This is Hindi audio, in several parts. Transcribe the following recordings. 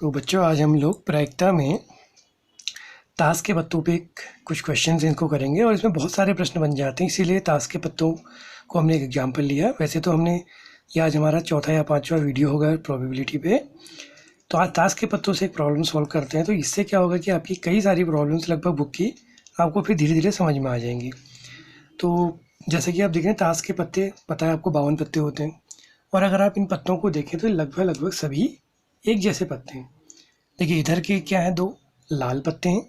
तो बच्चों आज हम लोग प्रायिकता में ताश के पत्तों पे कुछ क्वेश्चंस इनको करेंगे और इसमें बहुत सारे प्रश्न बन जाते हैं, इसीलिए ताश के पत्तों को हमने एक एग्जाम्पल लिया। वैसे तो हमने ये आज हमारा चौथा या पांचवा वीडियो होगा प्रोबेबिलिटी पे। तो आज ताश के पत्तों से एक प्रॉब्लम सॉल्व करते हैं। तो इससे क्या होगा कि आपकी कई सारी प्रॉब्लम्स लगभग बुक की आपको फिर धीरे धीरे समझ में आ जाएंगी। तो जैसे कि आप देखें ताश के पत्ते, पता है आपको 52 पत्ते होते हैं, और अगर आप इन पत्तों को देखें तो लगभग सभी एक जैसे पत्ते हैं। देखिए इधर के क्या है, 2 लाल पत्ते हैं,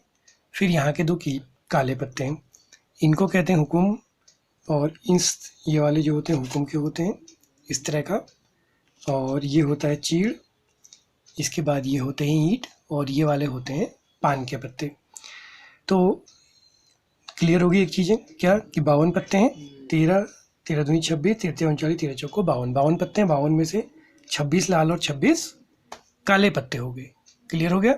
फिर यहाँ के 2 काले पत्ते हैं। इनको कहते हैं हुकुम, और ये वाले जो होते हैं हुकुम के होते हैं इस तरह का, और ये होता है चीड़। इसके बाद ये होते हैं ईंट, और ये वाले होते हैं पान के पत्ते। तो क्लियर होगी एक चीज़ें क्या कि 52 पत्ते हैं, 13 दूनी 26, 13 39, 13 चौको 52 पत्ते हैं। 52 में से 26 लाल और 26 काले पत्ते हो गए। क्लियर हो गया।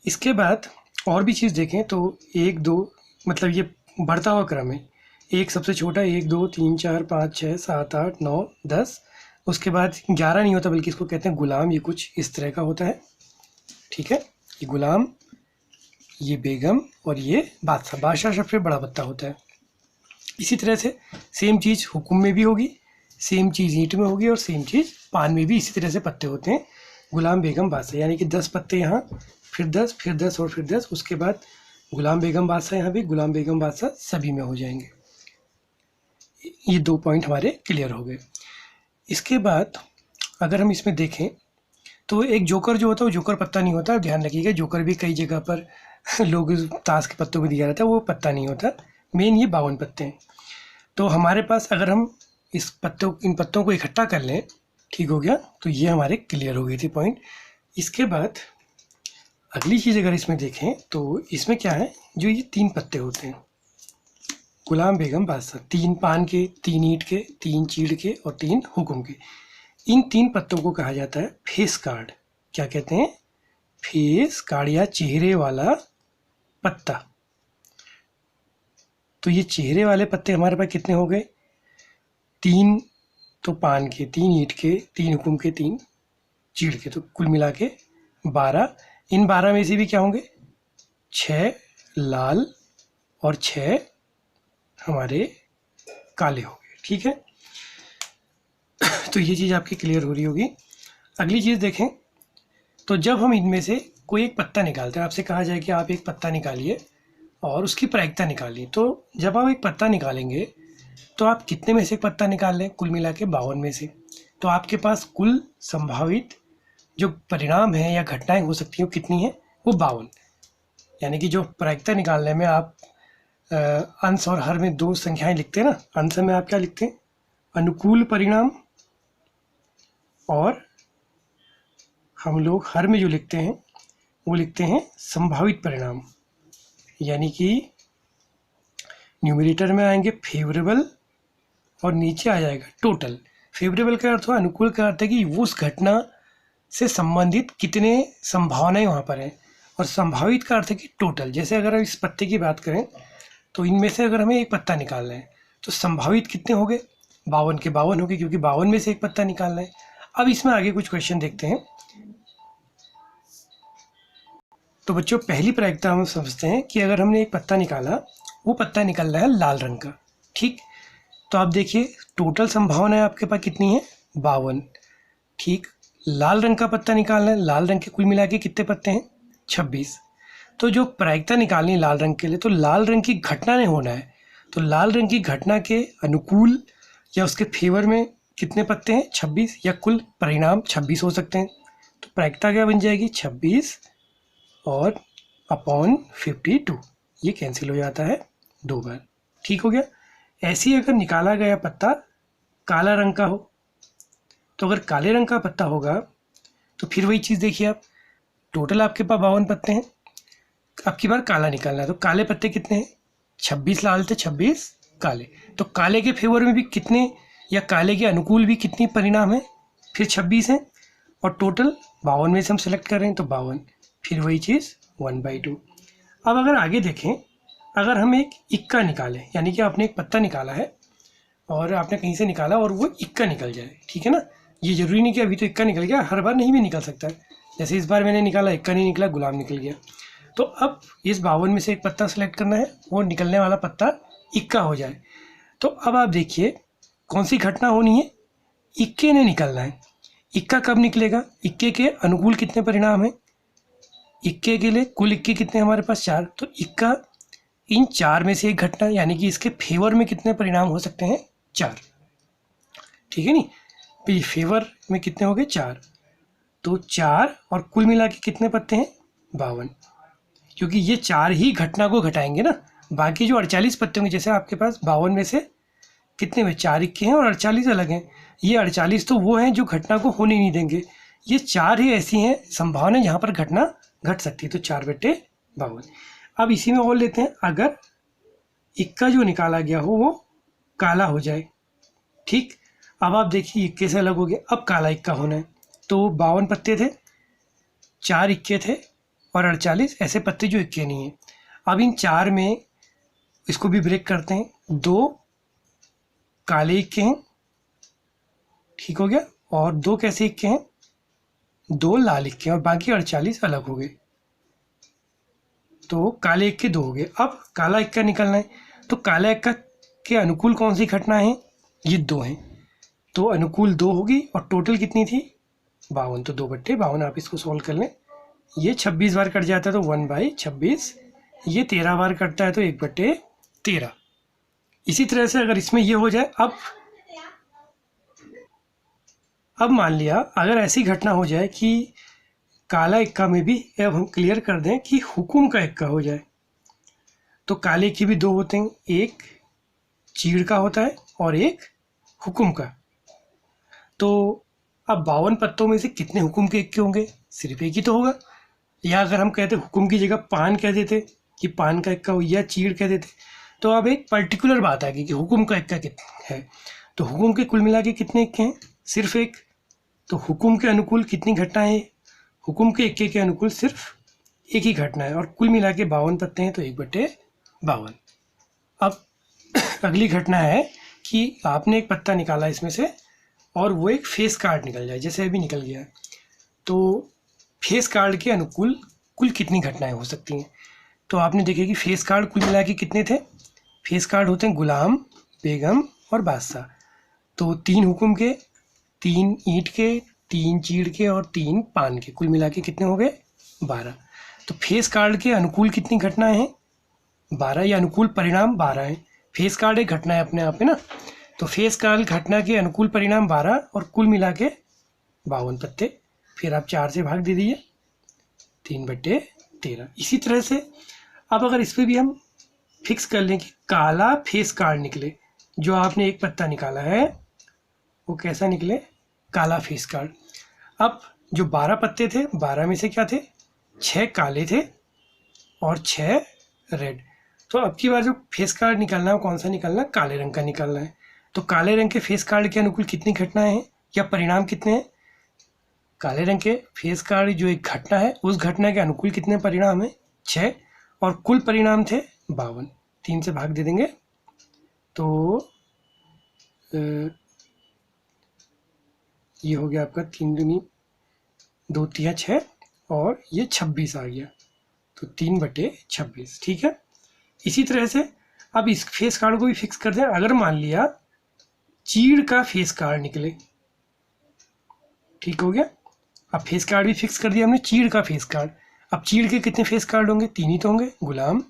इसके बाद और भी चीज़ देखें तो 1 2 मतलब ये बढ़ता हुआ क्रम है। एक सबसे छोटा, 1 2 3 4 5 6 7 8 9 10, उसके बाद 11 नहीं होता बल्कि इसको कहते हैं गुलाम। ये कुछ इस तरह का होता है, ठीक है। ये गुलाम, ये बेगम, और ये बादशाह। बादशाह सबसे बड़ा पत्ता होता है। इसी तरह से सेम चीज़ हुकुम में भी होगी, सेम चीज़ ईंट में होगी, और सेम चीज़ पान में भी इसी तरह से पत्ते होते हैं। गुलाम बेगम बादशाह, यानी कि 10 पत्ते यहाँ, फिर 10, फिर 10 और फिर 10। उसके बाद गुलाम बेगम बादशाह, यहाँ भी गुलाम बेगम बादशाह सभी में हो जाएंगे। ये 2 पॉइंट हमारे क्लियर हो गए। इसके बाद अगर हम इसमें देखें तो एक जोकर जो होता है वो जोकर पत्ता नहीं होता। ध्यान रखिएगा, जोकर भी कई जगह पर लोग ताश के पत्तों में दिया रहता है, वो पत्ता नहीं होता। मेन ये 52 पत्ते हैं। तो हमारे पास अगर हम इन पत्तों को इकट्ठा कर लें, ठीक हो गया, तो ये हमारे क्लियर हो गई थी पॉइंट। इसके बाद अगली चीज़ अगर इसमें देखें तो इसमें क्या है, जो ये 3 पत्ते होते हैं, गुलाम बेगम बादशाह, 3 पान के, 3 ईंट के, 3 चीड़ के और 3 हुकुम के। इन 3 पत्तों को कहा जाता है फेस कार्ड। क्या कहते हैं? फेस कार्ड, या चेहरे वाला पत्ता। तो ये चेहरे वाले पत्ते हमारे पास कितने हो गए? 3 तो पान के, 3 ईंट के, 3 हुकुम के, 3 चीड़ के, तो कुल मिला के 12। इन 12 में से भी क्या होंगे? 6 लाल और 6 हमारे काले हो गए, ठीक है। तो ये चीज़ आपकी क्लियर हो रही होगी। अगली चीज़ देखें तो जब हम इनमें से कोई एक पत्ता निकालते हैं, आपसे कहा जाए कि आप एक पत्ता निकालिए और उसकी प्रायिकता निकालिए, तो जब आप एक पत्ता निकालेंगे तो आप कितने में से एक पत्ता निकाल लें? कुल मिला के 52 में से। तो आपके पास कुल संभावित जो परिणाम है या घटनाएं हो सकती हैं कितनी है? वो 52। यानी कि जो प्रायिकता निकालने में आप अंश और हर में 2 संख्याएं लिखते हैं ना। अंश में आप क्या लिखते हैं? अनुकूल परिणाम, और हम लोग हर में जो लिखते हैं वो लिखते हैं संभावित परिणाम। यानी कि न्यूमरेटर में आएंगे फेवरेबल और नीचे आ जाएगा टोटल। फेवरेबल का अर्थ हुआ, अनुकूल का अर्थ है कि वो उस घटना से संबंधित कितने संभावनाएं वहाँ पर हैं, और संभावित का अर्थ है कि टोटल। जैसे अगर इस पत्ते की बात करें तो इनमें से अगर हमें एक पत्ता निकालना है तो संभावित कितने हो गए? 52 के 52 हो गए, क्योंकि 52 में से एक पत्ता निकालना है। अब इसमें आगे कुछ क्वेश्चन देखते हैं। तो बच्चों पहली प्रायिकता हम समझते हैं कि अगर हमने एक पत्ता निकाला, वो पत्ता निकल रहा है लाल रंग का, ठीक। तो आप देखिए टोटल संभावना आपके पास कितनी है? 52, ठीक। लाल रंग का पत्ता निकालना है, लाल रंग के कुल मिला के कितने पत्ते हैं? 26। तो जो प्रायिकता निकालनी है लाल रंग के लिए, तो लाल रंग की घटना नहीं होना है, तो लाल रंग की घटना के अनुकूल या उसके फेवर में कितने पत्ते हैं? 26, या कुल परिणाम 26 हो सकते हैं। तो प्रायिकता क्या बन जाएगी? 26 और अपॉन 52, ये कैंसिल हो जाता है 2 बार, ठीक हो गया। ऐसे ही अगर निकाला गया पत्ता काला रंग का हो, तो अगर काले रंग का पत्ता होगा तो फिर वही चीज़ देखिए आप, टोटल आपके पास 52 पत्ते हैं, अब की बार काला निकालना है, तो काले पत्ते कितने हैं? 26 लाल थे, 26 काले। तो काले के फेवर में भी कितने, या काले के अनुकूल भी कितनी परिणाम है? फिर 26 हैं, और टोटल 52 में से हम सेलेक्ट कर रहे हैं तो 52, फिर वही चीज़ 1/2। अब अगर आगे देखें, अगर हम एक इक्का निकालें, यानी कि आपने एक पत्ता निकाला है और आपने कहीं से निकाला और वो इक्का निकल जाए, ठीक है ना। ये जरूरी नहीं कि अभी तो इक्का निकल गया, हर बार नहीं भी निकल सकता है। जैसे इस बार मैंने निकाला, इक्का नहीं निकला, गुलाम निकल गया। तो अब इस 52 में से एक पत्ता सेलेक्ट करना है, वो निकलने वाला पत्ता इक्का हो जाए। तो अब आप देखिए कौन सी घटना होनी है, इक्के ने निकलना है। इक्का कब निकलेगा, इक्के के अनुकूल कितने परिणाम हैं, इक्के के लिए कुल इक्के कितने हमारे पास 4, तो इक्का इन 4 में से एक घटना, यानी कि इसके फेवर में कितने परिणाम हो सकते हैं, 4। ठीक है नी, तो फेवर में कितने हो गए, 4। तो 4 और कुल मिला के कितने पत्ते हैं, 52, क्योंकि ये 4 ही घटना को घटाएंगे ना। बाकी जो 48 पत्ते होंगे, जैसे आपके पास 52 में से कितने में 4 इक्के हैं और 48 अलग हैं, ये 48 तो वो हैं जो घटना को होने नहीं देंगे, ये 4 ही ऐसी हैं संभावना जहाँ पर घटना घट सकती है। तो 4/52। अब इसी में और लेते हैं, अगर इक्का जो निकाला गया हो वो काला हो जाए। ठीक, अब आप देखिए इक्के से अलग हो गया, अब काला इक्का होना है। तो 52 पत्ते थे, 4 इक्के थे और 48 ऐसे पत्ते जो इक्के नहीं हैं। अब इन 4 में इसको भी ब्रेक करते हैं, 2 काले इक्के हैं, ठीक हो गया, और 2 कैसे इक्के हैं, 2 लाल इक्के, और बाकी 48 अलग हो गए। तो काले इक्के 2 हो गए। अब काला इक्का निकलना है, तो काला इक्का के अनुकूल कौन सी घटना है, ये 2 हैं, तो अनुकूल 2 होगी, और टोटल कितनी थी, 52। तो 2/52, आप इसको सोल्व कर लें, ये 26 बार कट जाता है तो 1/26, ये 13 बार कटता है तो 1/13। इसी तरह से अगर इसमें ये हो जाए, अब मान लिया अगर ऐसी घटना हो जाए कि काला इक्का में भी, अब हम क्लियर कर दें कि हुकुम का इक्का हो जाए, तो काले के भी 2 होते हैं, एक चीड़ का होता है और एक हुकुम का। तो अब 52 पत्तों में से कितने हुकुम के इक्के होंगे, सिर्फ एक ही तो होगा। या अगर हम कहते हुकुम की जगह पान कह देते कि पान का इक्का हो, या चीड़ कह देते, तो अब एक पर्टिकुलर बात आ गई कि हुकुम का इक्का कितना है। तो हुकुम के कुल मिला के कितने इक्के हैं, सिर्फ एक। तो हुकुम के अनुकूल कितनी घटनाएं हैं, हुकुम के इक्के के अनुकूल सिर्फ एक ही घटना है, और कुल मिला के 52 पत्ते हैं तो 1/52। अब अगली घटना है कि आपने एक पत्ता निकाला इसमें से, और वो एक फेस कार्ड निकल जाए, जैसे अभी निकल गया है। तो फेस कार्ड के अनुकूल कुल कितनी घटनाएं हो सकती हैं, तो आपने देखा कि फेस कार्ड कुल मिला के कितने थे, फेस कार्ड होते हैं गुलाम, बेगम और बादशाह। तो 3 हुकुम के, 3 ईंट के, 3 चीड़ के और 3 पान के, कुल मिला के कितने हो गए, 12। तो फेस कार्ड के अनुकूल कितनी घटनाएं हैं, 12, या अनुकूल परिणाम 12 हैं। फेस कार्ड एक घटना है अपने आप में ना, तो फेस कार्ड घटना के अनुकूल परिणाम 12 और कुल मिला के 52 पत्ते। फिर आप 4 से भाग दे दीजिए, 3/13। इसी तरह से अब अगर इस पर भी हम फिक्स कर लें कि काला फेस कार्ड निकले, जो आपने एक पत्ता निकाला है वो कैसा निकले, काला फेस कार्ड। अब जो 12 पत्ते थे, 12 में से क्या थे, 6 काले थे और 6 रेड। तो अब की बार जो फेस कार्ड निकालना है वो कौन सा निकालना है, काले रंग का निकालना है। तो काले रंग के फेस कार्ड के अनुकूल कितनी घटनाएं हैं या परिणाम कितने हैं, काले रंग के फेस कार्ड जो एक घटना है उस घटना के अनुकूल कितने परिणाम हैं, 6, और कुल परिणाम थे 52। 3 से भाग दे देंगे तो ये हो गया आपका 3 दूनी 2 तिया 6, और ये 26 आ गया, तो 3/26। ठीक है, इसी तरह से अब इस फेस कार्ड को भी फिक्स कर दें। अगर मान लिया चीड़ का फेस कार्ड निकले, ठीक हो गया, अब फेस कार्ड भी फिक्स कर दिया हमने, चीड़ का फेस कार्ड। अब चीड़ के कितने फेस कार्ड होंगे, 3 ही तो होंगे, गुलाम,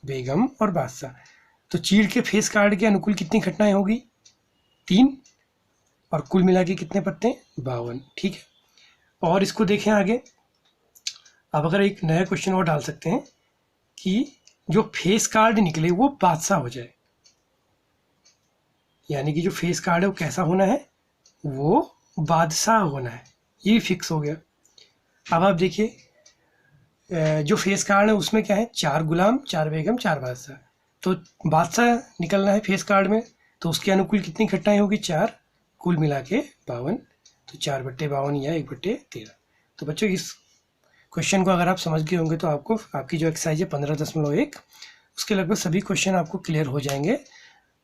बेगम और बादशाह। तो चीड़ के फेस कार्ड के अनुकूल कितनी घटनाएं होगी, 3, और कुल मिला के कितने पत्ते, 52। ठीक है, और इसको देखें आगे। अब अगर एक नया क्वेश्चन और डाल सकते हैं कि जो फेस कार्ड निकले वो बादशाह हो जाए, यानी कि जो फेस कार्ड है वो कैसा होना है, वो बादशाह होना है, ये फिक्स हो गया। अब आप देखिए जो फेस कार्ड है उसमें क्या है, 4 गुलाम, 4 बेगम, 4 बादशाह। तो बादशाह निकलना है फेस कार्ड में, तो उसके अनुकूल कितनी घटनाएं होगी, 4, कुल मिला के 52। तो 4/52 या 1/13। तो बच्चों इस क्वेश्चन को अगर आप समझ गए होंगे तो आपको आपकी जो एक्सरसाइज है 15.1 उसके लगभग सभी क्वेश्चन आपको क्लियर हो जाएंगे।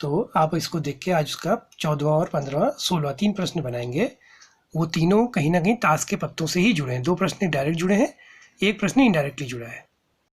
तो आप इसको देख के आज उसका 14वां और 15वां 16वां 3 प्रश्न बनाएंगे। वो तीनों कहीं ना कहीं ताश के पत्तों से ही जुड़े हैं। 2 प्रश्न डायरेक्ट जुड़े हैं, एक प्रश्न इनडायरेक्टली जुड़ा है।